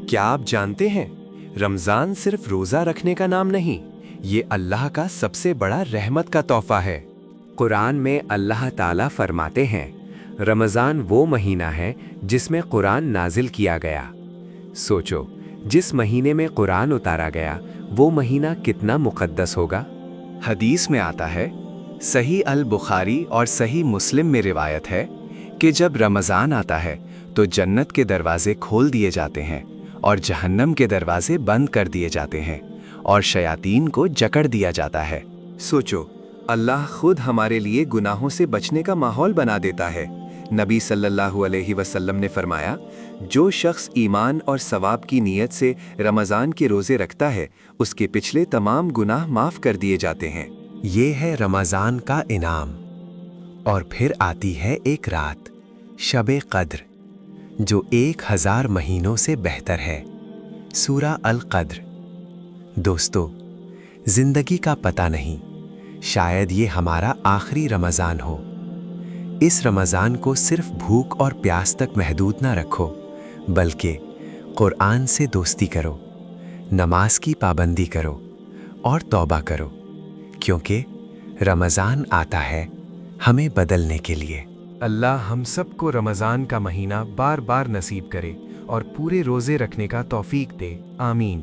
क्या आप जानते हैं, रमज़ान सिर्फ रोज़ा रखने का नाम नहीं, ये अल्लाह का सबसे बड़ा रहमत का तोहफा है। कुरान में अल्लाह ताला फरमाते हैं, रमज़ान वो महीना है जिसमें कुरान नाजिल किया गया। सोचो, जिस महीने में कुरान उतारा गया वो महीना कितना मुक़द्दस होगा। हदीस में आता है, सही अल बुखारी और सही मुस्लिम में रिवायत है कि जब रमज़ान आता है तो जन्नत के दरवाजे खोल दिए जाते हैं और जहन्नम के दरवाजे बंद कर दिए जाते हैं और शयातीन को जकड़ दिया जाता है। सोचो, अल्लाह खुद हमारे लिए गुनाहों से बचने का माहौल बना देता है। नबी सल्लल्लाहु अलैहि वसल्लम ने फरमाया, जो शख्स ईमान और सवाब की नीयत से रमज़ान के रोज़े रखता है उसके पिछले तमाम गुनाह माफ़ कर दिए जाते हैं। ये है रमज़ान का इनाम। और फिर आती है एक रात, शब क़द्र, जो 1000 महीनों से बेहतर है। सूरा अल क़द्र। दोस्तों, ज़िंदगी का पता नहीं, शायद ये हमारा आखिरी रमज़ान हो। इस रमज़ान को सिर्फ भूख और प्यास तक महदूद ना रखो, बल्कि कुरान से दोस्ती करो, नमाज की पाबंदी करो और तौबा करो, क्योंकि रमज़ान आता है हमें बदलने के लिए। अल्लाह हम सबको रमज़ान का महीना बार बार नसीब करे और पूरे रोज़े रखने का तौफीक दे। आमीन।